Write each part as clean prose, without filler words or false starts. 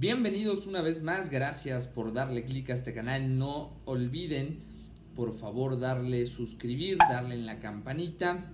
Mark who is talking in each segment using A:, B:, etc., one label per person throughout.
A: Bienvenidos una vez más, gracias por darle clic a este canal. No olviden, por favor, darle suscribir, darle en la campanita.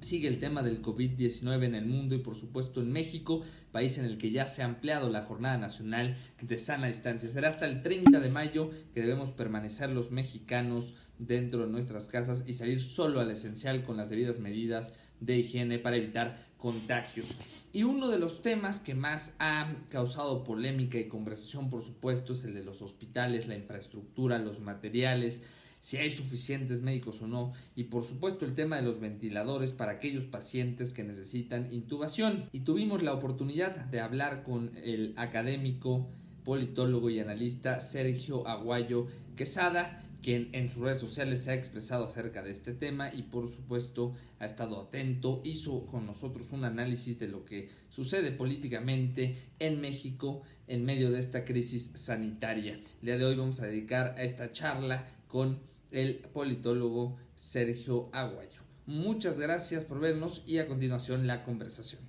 A: Sigue el tema del COVID-19 en el mundo y por supuesto en México, país en el que ya se ha ampliado la Jornada Nacional de Sana Distancia. Será hasta el 30 de mayo que debemos permanecer los mexicanos dentro de nuestras casas y salir solo al esencial con las debidas medidas de higiene para evitar contagios. Y uno de los temas que más ha causado polémica y conversación, por supuesto, es el de los hospitales, la infraestructura, los materiales, si hay suficientes médicos o no, y por supuesto el tema de los ventiladores para aquellos pacientes que necesitan intubación. Y tuvimos la oportunidad de hablar con el académico, politólogo y analista Sergio Aguayo Quesada, quien en sus redes sociales se ha expresado acerca de este tema y por supuesto ha estado atento, hizo con nosotros un análisis de lo que sucede políticamente en México en medio de esta crisis sanitaria. El día de hoy vamos a dedicar a esta charla con el politólogo Sergio Aguayo. Muchas gracias por vernos y a continuación la conversación.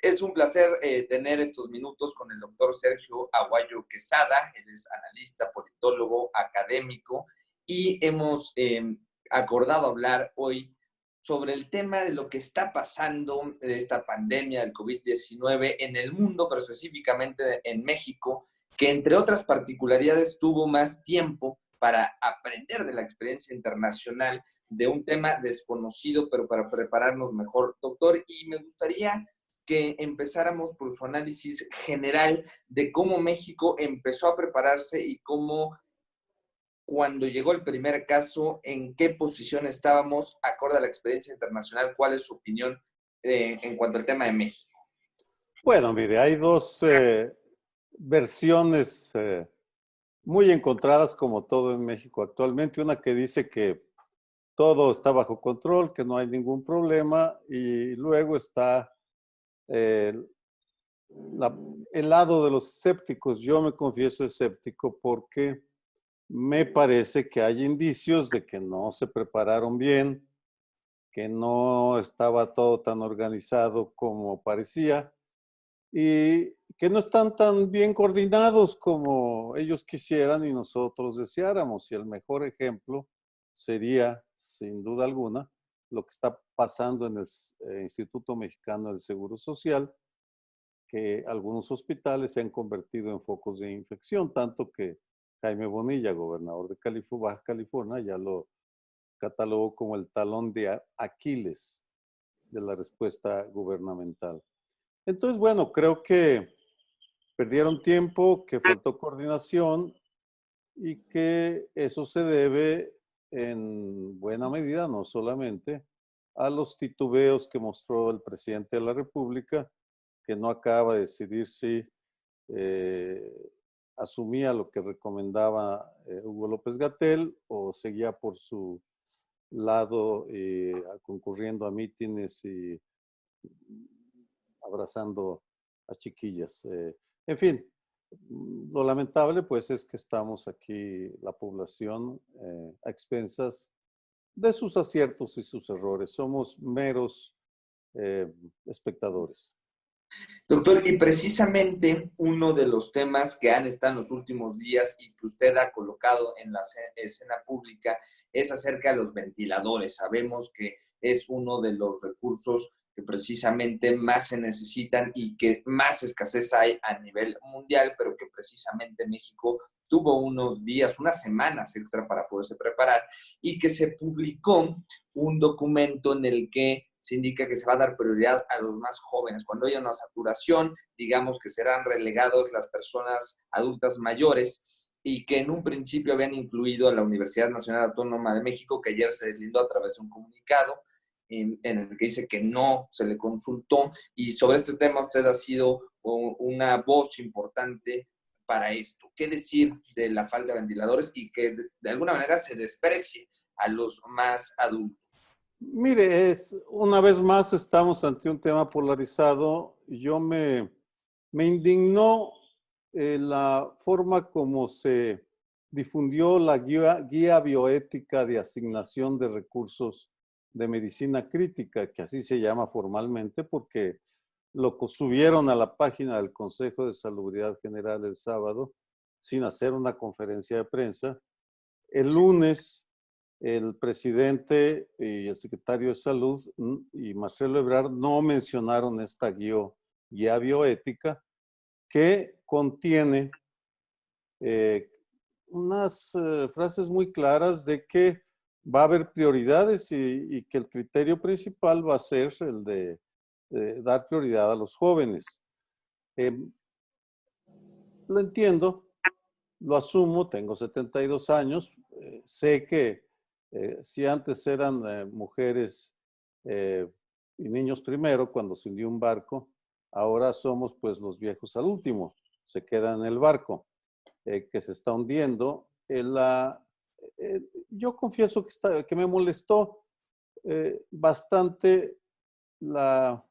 A: Es un placer tener estos minutos con el doctor Sergio Aguayo Quesada. Él es analista, politólogo, académico y hemos acordado hablar hoy sobre el tema de lo que está pasando de esta pandemia del COVID-19 en el mundo, pero específicamente en México, que entre otras particularidades tuvo más tiempo para aprender de la experiencia internacional de un tema desconocido, pero para prepararnos mejor. Doctor, y me gustaría que empezáramos por su análisis general de cómo México empezó a prepararse y cómo cuando llegó el primer caso, en qué posición estábamos, acorde a la experiencia internacional, cuál es su opinión en cuanto al tema de México.
B: Bueno, mire, hay dos versiones muy encontradas como todo en México actualmente. Una que dice que todo está bajo control, que no hay ningún problema, y luego está eh, el lado de los escépticos. Yo me confieso escéptico porque me parece que hay indicios de que no se prepararon bien, que no estaba todo tan organizado como parecía y que no están tan bien coordinados como ellos quisieran y nosotros deseáramos. Y el mejor ejemplo sería, sin duda alguna, lo que está pasando en el Instituto Mexicano del Seguro Social, que algunos hospitales se han convertido en focos de infección, tanto que Jaime Bonilla, gobernador de Baja California, ya lo catalogó como el talón de Aquiles de la respuesta gubernamental. Entonces, bueno, creo que perdieron tiempo, que faltó coordinación y que eso se debe en buena medida, no solamente, a los titubeos que mostró el presidente de la República, que no acaba de decidir si asumía lo que recomendaba Hugo López-Gatell o seguía por su lado concurriendo a mítines y abrazando a chiquillas. En fin, lo lamentable pues es que estamos aquí, la población, a expensas de sus aciertos y sus errores. Somos meros espectadores.
A: Doctor, y precisamente uno de los temas que han estado en los últimos días y que usted ha colocado en la escena pública es acerca de los ventiladores. Sabemos que es uno de los recursos que precisamente más se necesitan y que más escasez hay a nivel mundial, pero que precisamente México tuvo unos días, unas semanas extra para poderse preparar y que se publicó un documento en el que se indica que se va a dar prioridad a los más jóvenes. Cuando haya una saturación, digamos que serán relegados las personas adultas mayores y que en un principio habían incluido a la Universidad Nacional Autónoma de México, que ayer se deslindó a través de un comunicado en el que dice que no se le consultó. Y sobre este tema usted ha sido una voz importante para esto. ¿Qué decir de la falta de ventiladores y que de alguna manera se desprecie a los más adultos?
B: Mire, una vez más estamos ante un tema polarizado. Me indignó la forma como se difundió la guía bioética de asignación de recursos de medicina crítica, que así se llama formalmente porque lo subieron a la página del Consejo de Salubridad General el sábado sin hacer una conferencia de prensa. El lunes, el presidente y el secretario de Salud y Marcelo Ebrard no mencionaron esta guía bioética que contiene unas frases muy claras de que va a haber prioridades y que el criterio principal va a ser el de dar prioridad a los jóvenes. Lo entiendo, lo asumo, tengo 72 años, sé que si antes eran mujeres y niños primero cuando se hundió un barco, ahora somos pues los viejos al último, se quedan en el barco que se está hundiendo. Yo confieso que me molestó bastante lo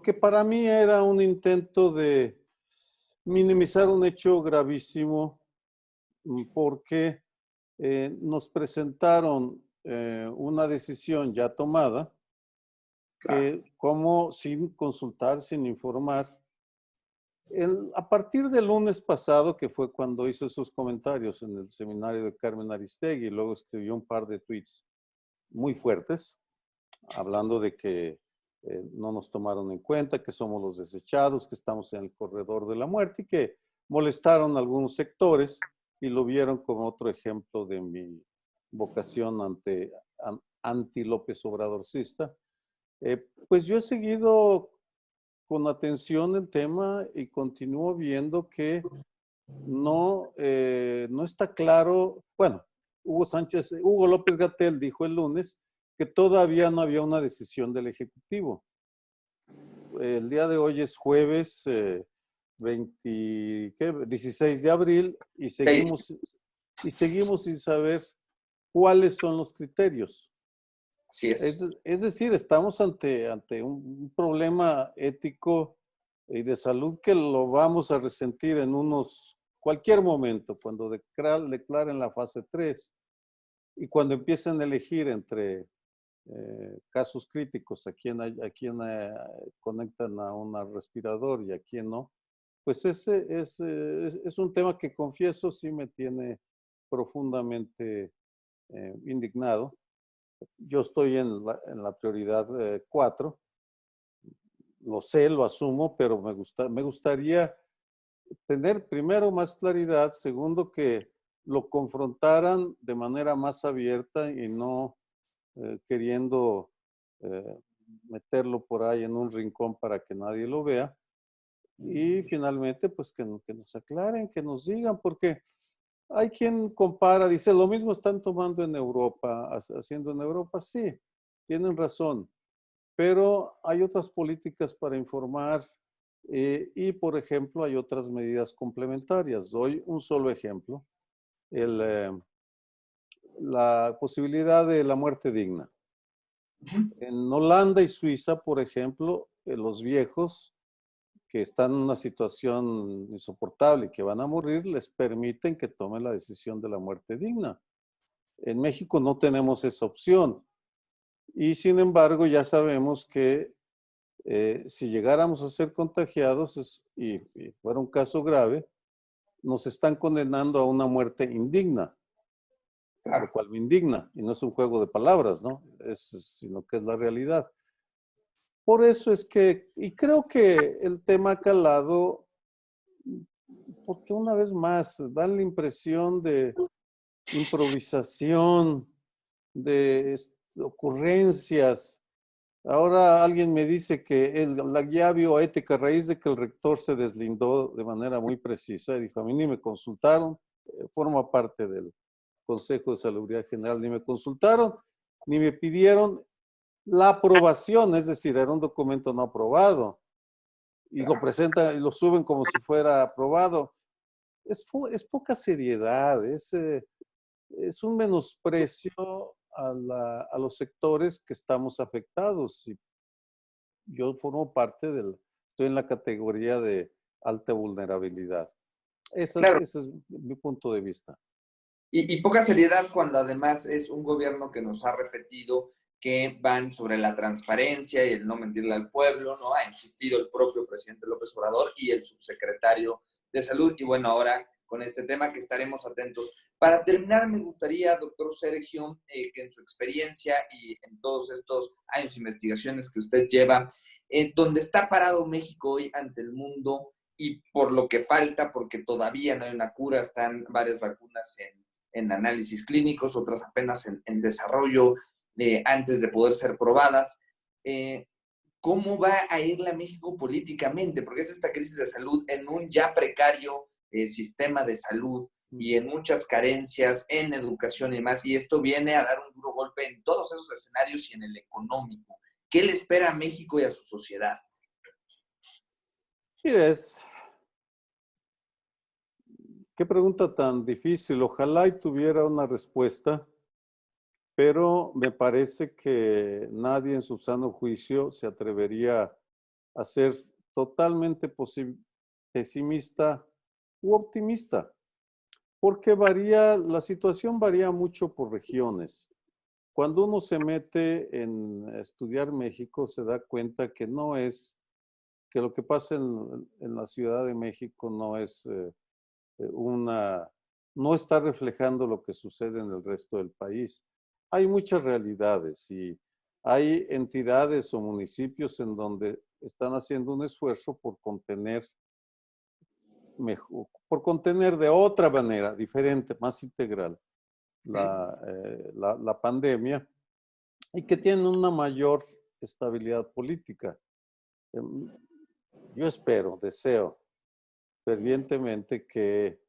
B: que para mí era un intento de minimizar un hecho gravísimo porque nos presentaron una decisión ya tomada que como sin consultar, sin informar. A partir del lunes pasado, que fue cuando hizo esos comentarios en el seminario de Carmen Aristegui, luego escribió un par de tweets muy fuertes, hablando de que no nos tomaron en cuenta, que somos los desechados, que estamos en el corredor de la muerte y que molestaron a algunos sectores y lo vieron como otro ejemplo de mi vocación anti López Obradorcista. Pues yo he seguido con atención el tema y continúo viendo que no está claro. Bueno, Hugo López-Gatell dijo el lunes que todavía no había una decisión del Ejecutivo. El día de hoy es jueves 16 de abril y seguimos sin saber cuáles son los criterios.
A: Así es.
B: Es decir, estamos ante un problema ético y de salud que lo vamos a resentir en cualquier momento, cuando declaren la fase 3 y cuando empiecen a elegir entre casos críticos, a quién conectan a un respirador y a quién no, pues ese es un tema que confieso sí me tiene profundamente indignado. Yo estoy en la prioridad 4, lo sé, lo asumo, pero me gustaría tener primero más claridad, segundo que lo confrontaran de manera más abierta y no queriendo meterlo por ahí en un rincón para que nadie lo vea. Y finalmente, pues que nos aclaren, que nos digan, porque hay quien compara, dice, lo mismo están tomando en Europa, haciendo en Europa. Sí, tienen razón, pero hay otras políticas para informar y, por ejemplo, hay otras medidas complementarias. Doy un solo ejemplo, la posibilidad de la muerte digna. En Holanda y Suiza, por ejemplo, los viejos que están en una situación insoportable y que van a morir, les permiten que tomen la decisión de la muerte digna. En México no tenemos esa opción. Y sin embargo, ya sabemos que si llegáramos a ser contagiados y fuera un caso grave, nos están condenando a una muerte indigna. Claro. Lo cual me indigna. Y no es un juego de palabras, ¿no? Sino que es la realidad. Por eso es que, y creo que el tema ha calado, porque una vez más dan la impresión de improvisación, de ocurrencias. Ahora alguien me dice que la guía bioética, a raíz de que el rector se deslindó de manera muy precisa, y dijo, a mí ni me consultaron, forma parte del Consejo de Salubridad General, ni me consultaron, ni me pidieron la aprobación, es decir, era un documento no aprobado, y lo presentan y lo suben como si fuera aprobado. Es poca seriedad, es un menosprecio a los sectores que estamos afectados. Y yo formo parte estoy en la categoría de alta vulnerabilidad.
A: Claro,
B: Ese es mi punto de vista.
A: y poca seriedad cuando además es un gobierno que nos ha repetido que van sobre la transparencia y el no mentirle al pueblo, ¿no? Ha insistido el propio presidente López Obrador y el subsecretario de Salud. Y bueno, ahora con este tema que estaremos atentos. Para terminar, me gustaría, doctor Sergio, que en su experiencia y en todos estos años de investigaciones que usted lleva, donde está parado México hoy ante el mundo y por lo que falta, porque todavía no hay una cura, están varias vacunas en análisis clínicos, otras apenas en desarrollo antes de poder ser probadas. ¿Cómo va a irle a México políticamente? Porque es esta crisis de salud en un ya precario sistema de salud y en muchas carencias en educación y más, y esto viene a dar un duro golpe en todos esos escenarios y en el económico. ¿Qué le espera a México y a su sociedad?
B: Sí, qué pregunta tan difícil. Ojalá y tuviera una respuesta, pero me parece que nadie en su sano juicio se atrevería a ser totalmente pesimista u optimista, porque la situación varía mucho por regiones. Cuando uno se mete en estudiar México, se da cuenta que que lo que pasa en la Ciudad de México no es no está reflejando lo que sucede en el resto del país. Hay muchas realidades y hay entidades o municipios en donde están haciendo un esfuerzo por contener por contener de otra manera, diferente, más integral, la pandemia y que tienen una mayor estabilidad política. Yo espero, deseo fervientemente que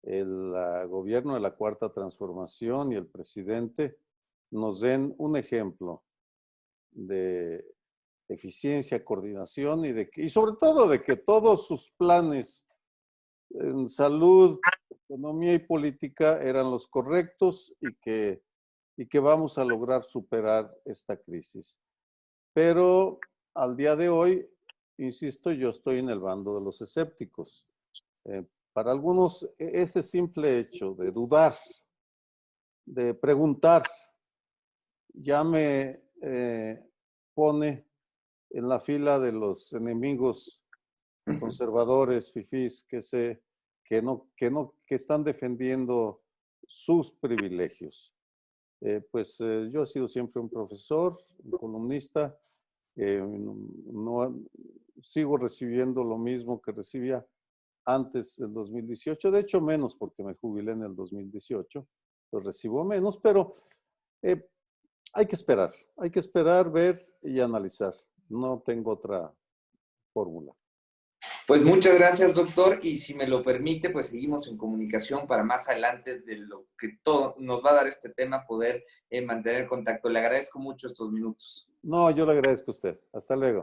B: el gobierno de la Cuarta Transformación y el presidente nos den un ejemplo de eficiencia, coordinación y sobre todo de que todos sus planes en salud, economía y política eran los correctos y que vamos a lograr superar esta crisis. Pero al día de hoy, insisto, yo estoy en el bando de los escépticos. Para algunos, ese simple hecho de dudar, de preguntar, ya me pone en la fila de los enemigos conservadores, fifís, que están defendiendo sus privilegios. Yo he sido siempre un profesor, un columnista, no, sigo recibiendo lo mismo que recibía antes del 2018, de hecho menos porque me jubilé en el 2018, lo recibo menos, pero eh, hay que esperar, ver y analizar. No tengo otra fórmula.
A: Pues muchas gracias, doctor, y si me lo permite, pues seguimos en comunicación para más adelante de lo que todo nos va a dar este tema, poder mantener contacto. Le agradezco mucho estos minutos.
B: No, yo le agradezco a usted. Hasta luego.